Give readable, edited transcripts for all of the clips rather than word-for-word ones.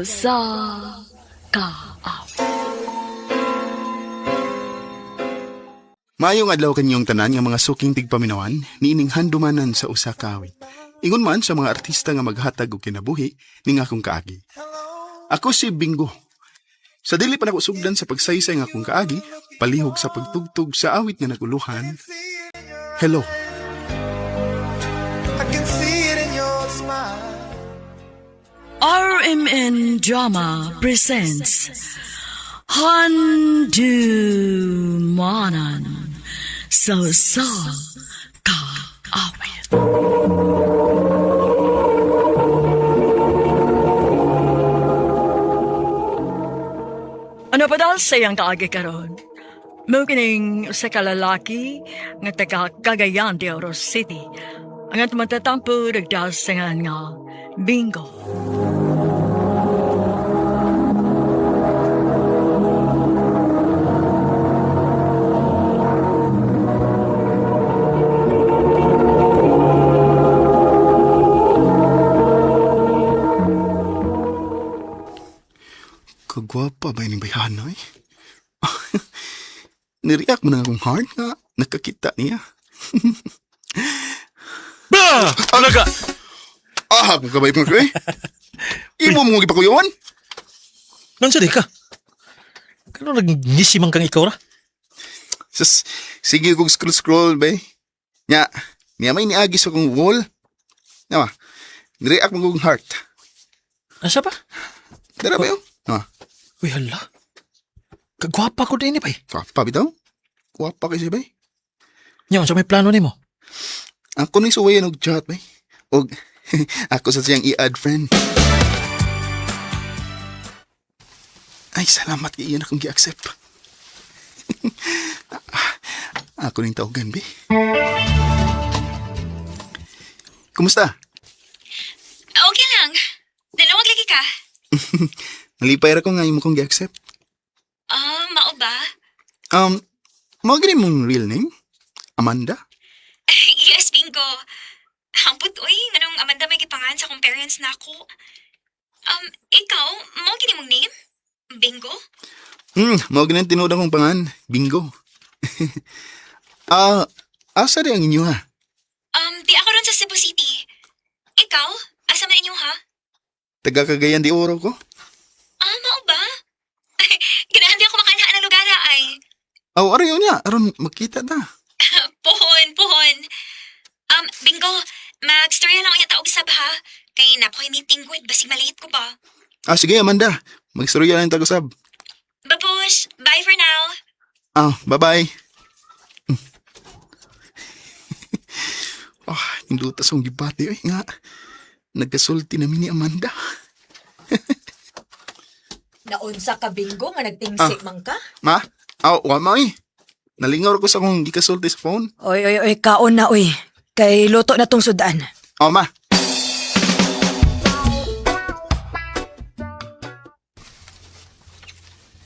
sa ka. Maayong adlaw kanyong tanan nga mga suking tigpaminawan, niining handumanan sa usa ka awit. Ingon man sa mga artista nga maghatag og kinabuhi ning akong kaagi. Ako si Bingo. Sa dili pa nako sugdan sa pagsaysay nga akong kaagi, palihog sa pagtugtog sa awit nga naguluhan. Hello. I can see it in your smile. RMN Drama presents Handumanan sa ka awit. Ano pa daw sayang kaagi karon? Mo kining sa kalalaki nga taga Cagayan de Oro City. Ang at matatampo nagdasangan nga Bingo. Kagwapa ba yung bayhanay? Niriak mo na akong heart nga nakakita niya. Ba! Ano ka? Kung kabay mo ko eh. Imo mo gipakuyon? Nansari ka? Kano nag-ngisimang kang ikaw ra? Sige kong scroll bay. Nya, niya may niagi sa kong wall. Nga, niriak mo kong heart. Asa ba? Dara ba yun? Uy, hala. Kagwapa ko din eh, bay. Kwapa bitaw? Kwapa kasi bay. Nyaw, sa may plano ni mo? Ako ni suwayan og chat bay. Og ako sa siyang i-add friend. Ay, salamat kay iyan akong gi-accept. Ako ning tawagan, bay. Kumusta? Okay lang. Nanawag lagi ka. Nalipay ra ko nga imo kong gi-accept. Mao ba? Mao gani mong real name? Amanda? Yes, Bingo. Hampot, uy, nganong Amanda may gipangan sa akong parents na ako. Ikaw, mao gini mong name? Bingo? Mao gani tinuod akong pangan, Bingo. Asa di ang inyo ha? Di ako ron sa Cebu City. Ikaw, asa man inyo ha? Taga Cagayan de Oro ko? Mao ba? Ganahan di ako makanhaan ng lugar ay. Araw niya, aron magkita ta. Pohon. Bingo, mag-storya lang unya taog sab ha. Kay nakoy meeting with basig maliit ko ba? Sige Amanda, magstorya lang tag-usab. Babush, bye for now. Bye-bye. Hindutas ang gibati ay nga. Nagkasulti namin ni Amanda. Naunsa ka Bingo nga nagtingsik man ka? Ma? Wa ma eh. Nalingaw ko sa akong gikasulti sa phone. Oy, kaon na oy. Kay luto na tong sudan. Ma.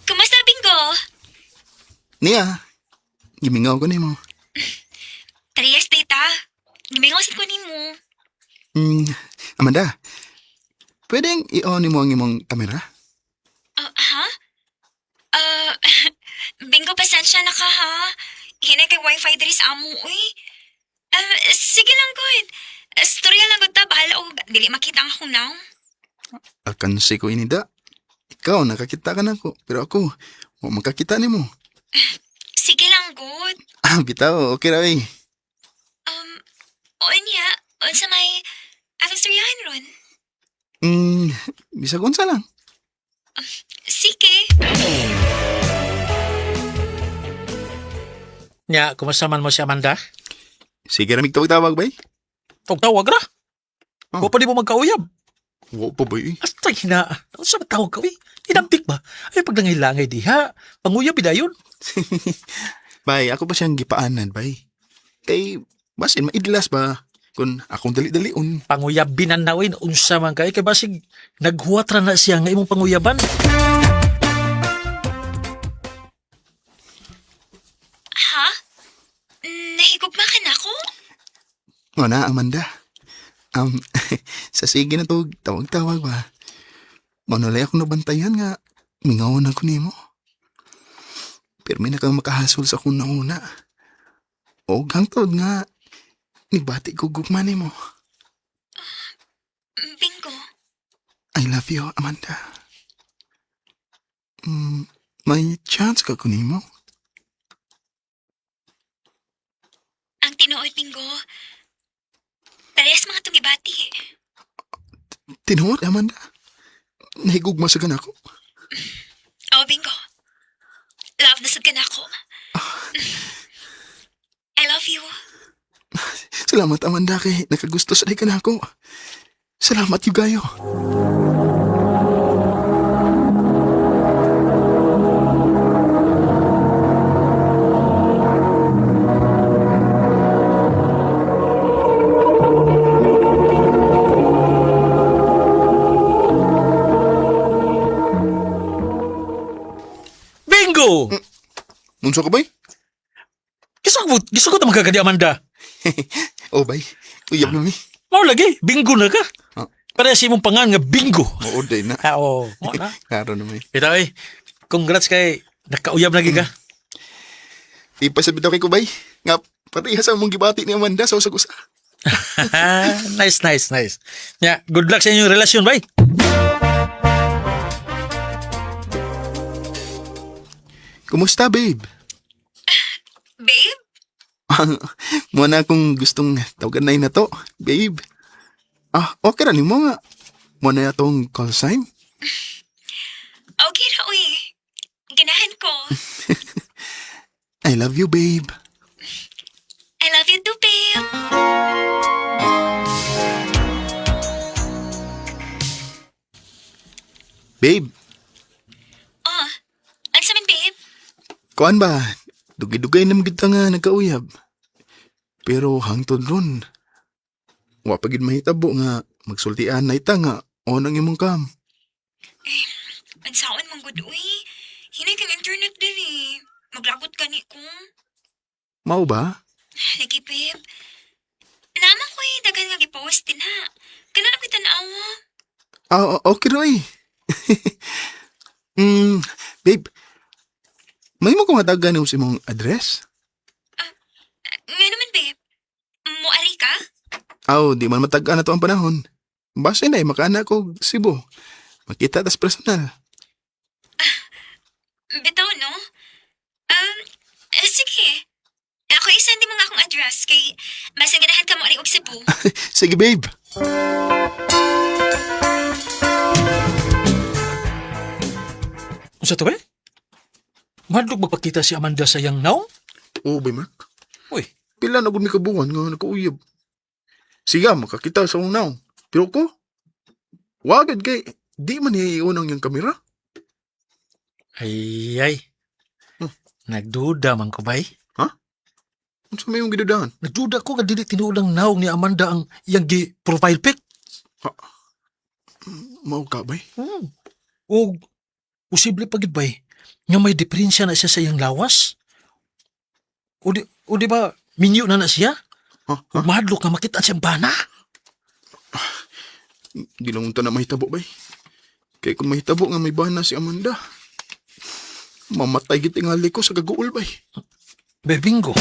Kumusta, Bingo? Niya, gimingaw ko ni mo. Tariyas, tita. Gimingaw ko ni mo. Amanda, pwedeng i-on mo ang imong kamera? Ha? Bingo, pasensya na ka, ha? Hinay kay wifi diri sa amo, uy. Sige lang, good. Storya lang, good ta. Bahala, o dili makita ang akong now. Akansi ko inida. Ikaw, nakakita ka na ko. Pero ako, makakita ni mo. Sige lang, good. Bitaw, okay ra eh. O niya, sa may atong storyahan ron. Bisag unsa lang. Sige. Nya, kumusta man mo si Amanda? Sige na tawag bay. Tawag ra. Oh. Wa pa di mo magkauyab. Wa pa bay. Asta hina. Ano sa matawag ka, uy? Inabdik ba? Ay, pag nangilangay diha. Panguyab bidayon. Bay, ako pa siyang gipaanan, bay. Kay, basin, maidlas ba? Kung akong dali-dalion. Panguyab binanawin. Unsa man kay basig naghuwat ra na siya nga imong panguyaban. Ha? Nahigugma ka na ako? Nga na, Amanda. Sa sige na to, tawag-tawag ba? Manulay akong nabantayan nga, mingawon ako nimo. Pero may nakang makahasol sa akong nauna. O hangtod nga, nibati ko gugman nimo. Bingo. I love you, Amanda. May chance ka ko nimo? Ang tinuod, Bingo. Parehas mga tungibati. Tinuod, Amanda. Nahigugma sa ako. Oh, Bingo. Love na sad ka na ako. I love you. Salamat, Amanda, kay nakagusto sa ka na ako. Salamat, Yugayo. Bingo! Munso ka, bay? Gusto ko na magkakadi, Amanda. Oh, bay. Uyab na mi. Mao lagi, bingo na ka. Oh. Parehas imong pangan nga bingo. Oo, day na. Oo. Mo na. Karo na may. Ito ay, congrats kay nakauyab lagi ka. Di pa sabi daw kay ko, bay. Nga, parehas ang mong gibati ni Amanda sa usag-usa. Nice. Yeah, good luck sa inyong relasyon, bay. Kumusta, babe? Babe? Muna akong gustong tawagan na to, babe. Okay ra nimo nga. Muna na tong call sign. Okay ra, uy. Ganahan ko. I love you, babe. I love you too, babe. Babe, Oh, ang samin, babe? kuan ba? Dugay-dugay na magita nga nagkauyab. Pero hangtod ron. Wa pagid mahitabo nga magsultian na ita nga o nang imong kam. Ang saon mong good, uy. Hinay kang internet din eh. Maglagot ka ni ko. Mao ba? Lagi, babe. Naman ko eh, daghan nga gipost din ha. Kailan na kita naawa? Okay ra eh. Babe, may mo kong hatagan sa imong address? Nga naman, babe. Muari ka? Di man matagaan na to ang panahon. Basta na makaana ko Cebu. Makita tas personal. Bitaw, no? Sige. Ako isend mo nga akong address kay mas ganahan ka mo ari og Cebu. Sige, babe. Unsa to ba? Madlog magpakita si Amanda sa yang naong? Oo, bay, Mark. Uy, Pila na gud mi kabuhan nga nakauyab. Siga, makakita sa unaw. Pero ko, wagad kay, di man iunang yung kamera. ay. Nagduda man ko bay. Ano sa may yung gidudahan? Nagduda ko nga dili tinulang naong ni Amanda ang iyang profile pic. Mao ka, bay? O posible pagid bay nga may diferensya na siya sa iyang lawas. O di ba minyo na siya? Ug mahadlok nga makita siyang bana. Di lang unta na mahitabo, bay. Kaya kung mahitabo nga may bana si Amanda, mamatay gitingali ko sa gaguol, bay. Bebingo.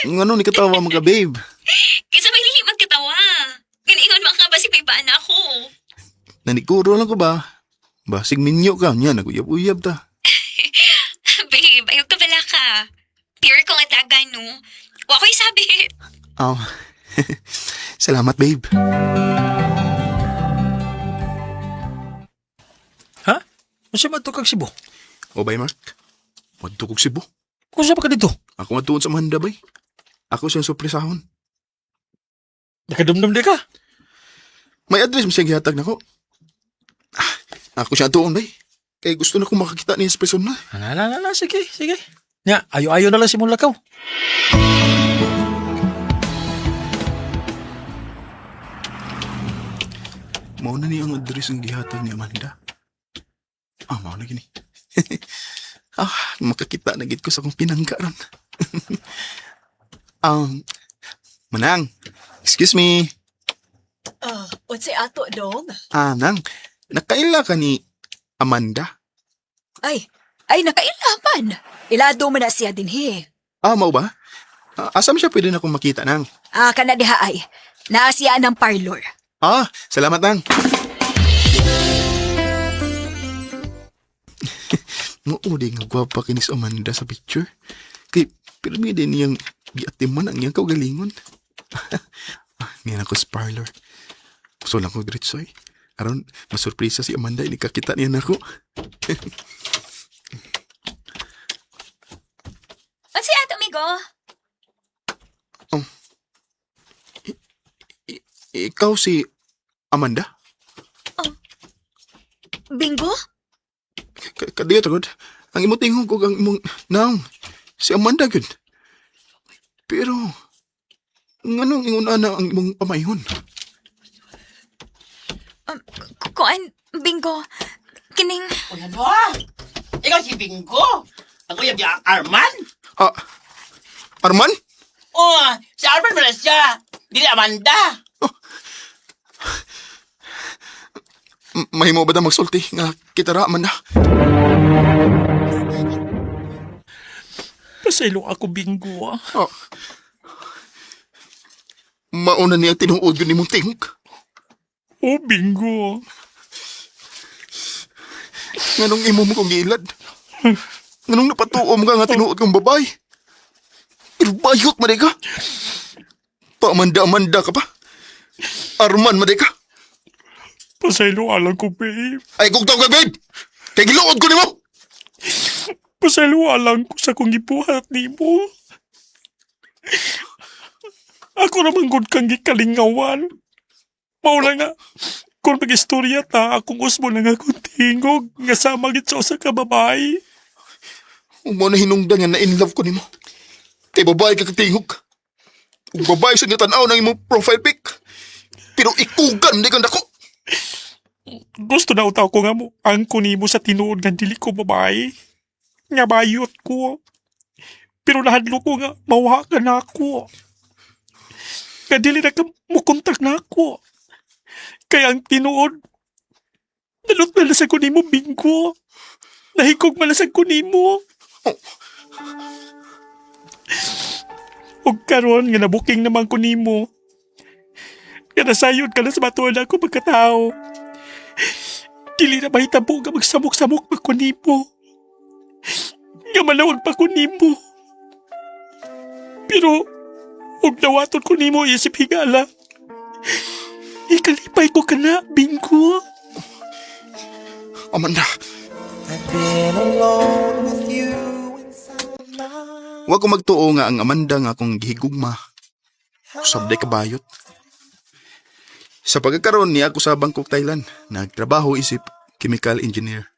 Ngano ni katawa mga babe? Kaysa may lili magkatawa. Ganiingon mga ba si Pipa na ako. Nanikuro lang ko ba? Basig minyo ka niya, naguyab-uyab ta. Babe, ayog ka bala ka. Pure ko nga taga, no? Wa ko'y sabi. Salamat, babe. Ha? Unsa man to kag Cebu? O bay, Mark? Madto kog Cebu. Unsa pa ka dito? Ako matuon sa Amanda, bay. Ako siyang supresahon. Nakadumdum di ka? May address mo siyang gihatag na ko. Ako siya tuon, bay. Kaya gusto na kong makakita niya sa personal. Sige. Nya, ayo-ayo na lang si mong lakaw. Mao na niya ang address ang gihatag ni Amanda. Mao na gini. Makakita na gid ko sa kong pinanggaran. Manang, excuse me. What's ato, dong? Nang, nakaila ka ni Amanda? Ay, nakailaman. Ilado mo na siya din, he. Mau ba? Asam siya pwede na akong makita, Nang? Kana diha ay. Naasiya ng parlor. Salamat, Nang. Di nga gwapa kinis Amanda sa picture. Kay, pero may din niyang giatiman ang iyang kaugalingon. Ngayon ako sa parlor. Gusto lang ko diretsoy. Aron, masurpresa si Amanda, inikakita niya na ako. Ano si ato, amigo? Ikaw si Amanda? Bingo? Kadiyot agad. Ang imong tingog ko ang imong naong. Si Amanda gud. Pero, nganong ingon ana ang imong pamayhon? Kuan, Bingo. Kining... Uy, ano? Ikaw si Bingo? Ako yung Arman? Arman? Si Arman pala siya. Dili Amanda. Mahimo ba na magsulti nga kita ra Amanda? Pasaylo ako, Bingo. Mauna niya tinuod yun imong tingog. Bingo. Nganong imo mo kong gilad? Nganong napatuom ka nga tinuod kong babae? Pero bayot man ka? Pa-Amanda ka pa? Arman man ka? Pasaylo alang ko, babe. Ay, kung tawag ka, babe! Kaya giluod ko ni mo! Pasaylo alang ko sa kong gibuhat ni mo. Ako naman gud kang gikalingawan. Mauna nga, kung mag-istorya ta, akong usbo na nga kong tingog, nga sama gid sa usa ka babae. Umo na hinungdan nga na in love ko ni mo. Kay babae ka katingog. Kung babae sa tanaw ng imong profile pic. Pero ikugan, di kang dako. Gusto na utaw ko nga mo, ang kunimo sa tinuod nga dili ko babae. Nga bayot ko. Pero nahadlo ko nga, mawa ka na ako. Nga dili na ka mukontak na ako. Kaya ang tinuod, nalot na lasag ko nimo, Bingo. Nahigog malasag ko nimo. Og karon nga nabuking naman ko nimo. Nga nasayod ka na sa batuan ako pagkatao. Dili na mahitabo nga magsamok-samok pa ko nimo. Nga malawag pa ko nimo. Pero, og nawaton ko nimo isip higala. Ikalipay ko ka na, Bingo. Amanda, I've been alone with you inside of my wag ko magtuo nga ang Amanda nga akong gihigugma. Sabday kabayot. Sa pagkakaroon niya ako sa Bangkok, Thailand, nagtrabaho isip chemical engineer.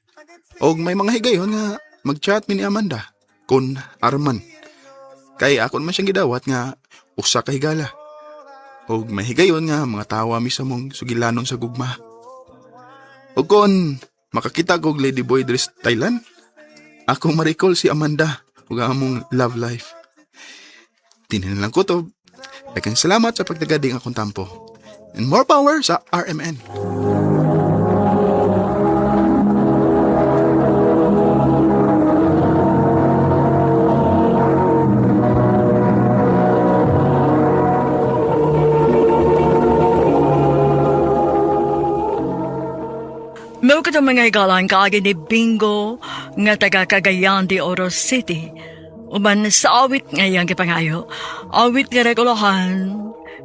Og may mga higayon nga mag-chat mi ni Amanda kon Arman. Kay ako naman siyang gidawat nga usa ka higala. Og may higayon nga mga tawa mi sa mong sugilanon sa gugma. Og kon makakita kog ladyboy diri sa Thailand, ako ma-recall si Amanda ug ang among love life. Tinilang ko to. Daghang salamat sa pagtagading akong tampo. And more power sa RMN. Mau ka mga higalan kaagi ni Bingo nga taga Cagayan de Oro City. Uban sa awit ngayang kipangayo. Awit nga regulahan.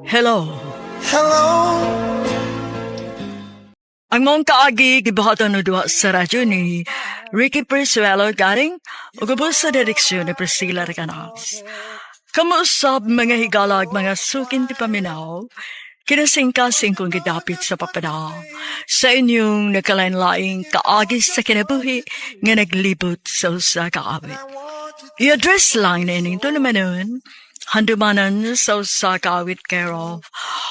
Hello. hello. Ang mong kaagi gibahatan no duwa sa radyo ni Ricky Prisuelo garing o gabos sa direksyon ni Priscilla Recanas. Kamusap mga higalag mga sukin ti paminaw, kinasing-kasing kong gidapit sa papada sa inyong nagkalain-laing kaagi sa kinabuhi nga naglibot sa usa kaawit. I-address lang na ining to naman nun, handumanan sa usa kaawit care of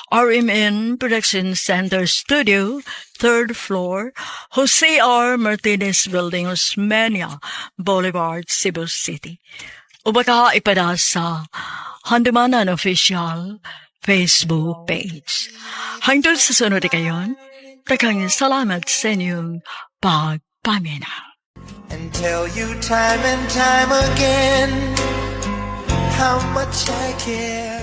RMN Production Center Studio, 3rd floor, Jose R. Martinez Building, Osmeña Boulevard, Cebu City. O baka ipada sa handumanan official Facebook page. Hangtod sa sunod kayon, takang salamat sa inyong pagpaminaw. and tell you time and time again how much I care.